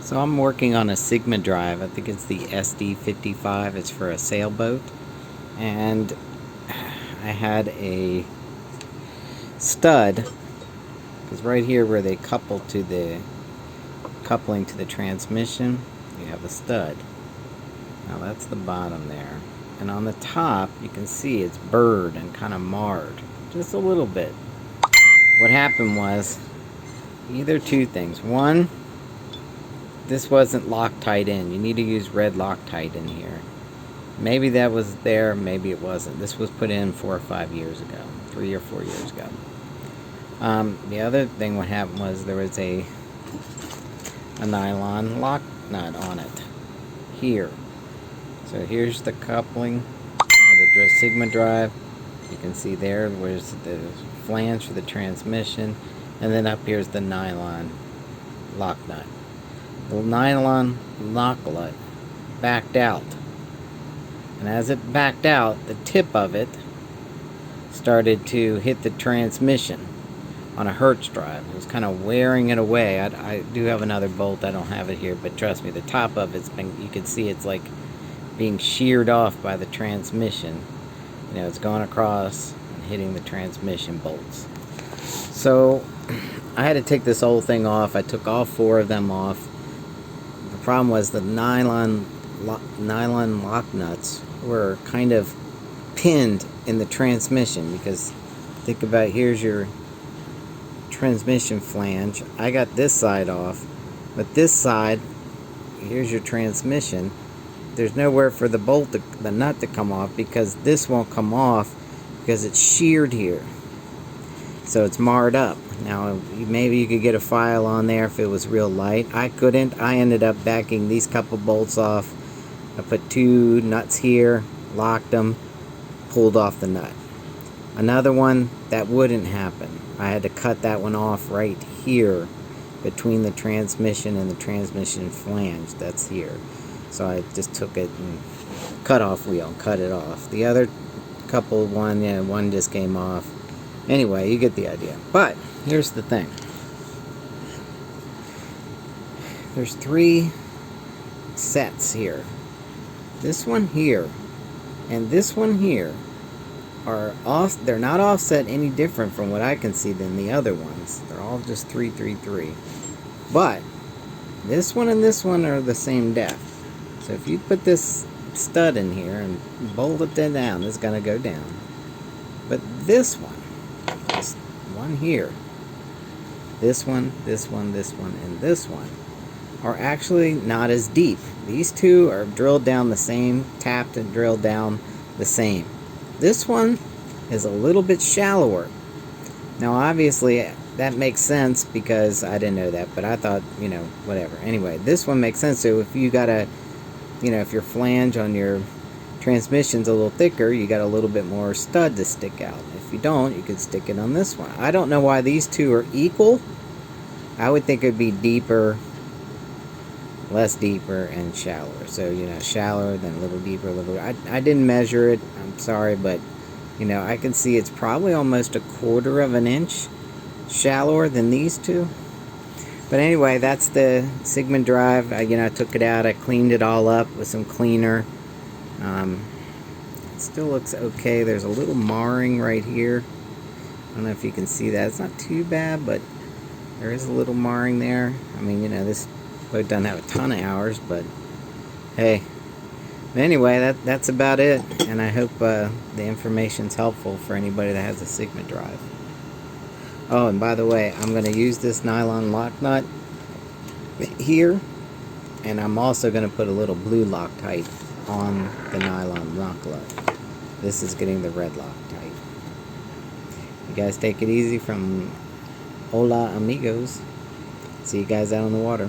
So I'm working on a Sigma drive. I think it's the SD55. It's for a sailboat. And I had a stud, because right here where they couple to the coupling to the transmission, you have a stud. Now that's the bottom there. And on the top, you can see it's burred and kind of marred. Just a little bit. What happened was either two things. One, this wasn't Loctite in. You need to use red Loctite in here. Maybe that was there, maybe it wasn't. This was put in 4 or 5 years ago. 3 or 4 years ago. The other thing what happened was there was a nylon lock nut on it. Here. So here's the coupling of the Sigma drive. You can see there where's the flange for the transmission. And then up here's the nylon lock nut. The nylon lock nut backed out. And as it backed out, the tip of it started to hit the transmission on a Hertz drive. It was kind of wearing it away. I do have another bolt. I don't have it here, but trust me, the top of it's been, you can see it's like being sheared off by the transmission. You know, it's going across and hitting the transmission bolts. So I had to take this whole thing off. I took all 4 of them off. The problem was the nylon lock nuts were kind of pinned in the transmission, because think about, here's your transmission flange. I got this side off, but this side, here's your transmission. There's nowhere for the bolt, the nut to come off, because this won't come off because it's sheared here. So it's marred up. Now, maybe you could get a file on there if it was real light. I couldn't. I ended up backing these couple bolts off. I put 2 nuts here, locked them, pulled off the nut. Another one, that wouldn't happen. I had to cut that one off right here between the transmission and the transmission flange. That's here. So I just took it and cut off wheel, cut it off. The other couple, one just came off. Anyway, you get the idea. But here's the thing. There's 3 sets here. This one here and this one here are off. They're not offset any different from what I can see than the other ones. They're all just 3, 3, 3. But this one and this one are the same depth. So if you put this stud in here and bolt it down, it's going to go down. But this one here, this one, and this one are actually not as deep. These 2 are drilled down the same, tapped and drilled down the same. This one is a little bit shallower. Now obviously that makes sense, because I didn't know that, but I thought, you know, whatever. Anyway, this one makes sense. So if you got if your flange on your transmission's a little thicker, you got a little bit more stud to stick out. If you don't, you could stick it on this one. I don't know why these 2 are equal. I would think it would be deeper, less deeper, and shallower. So, you know, shallower, then a little deeper, a little. I didn't measure it. I'm sorry, but you know, I can see it's probably almost 1/4 of an inch shallower than these 2. But anyway, that's the Sigma drive. I took it out. I cleaned it all up with some cleaner. It still looks okay. There's a little marring right here. I don't know if you can see that. It's not too bad, but there is a little marring there. I mean, you know, this boat doesn't have a ton of hours, but hey. Anyway, that's about it. And I hope the information's helpful for anybody that has a Sigma drive. Oh, and by the way, I'm going to use this nylon lock nut here, and I'm also going to put a little blue Loctite on the nylon lock nut. This is getting the red Loctite. You guys take it easy from Hola Amigos. See you guys out on the water.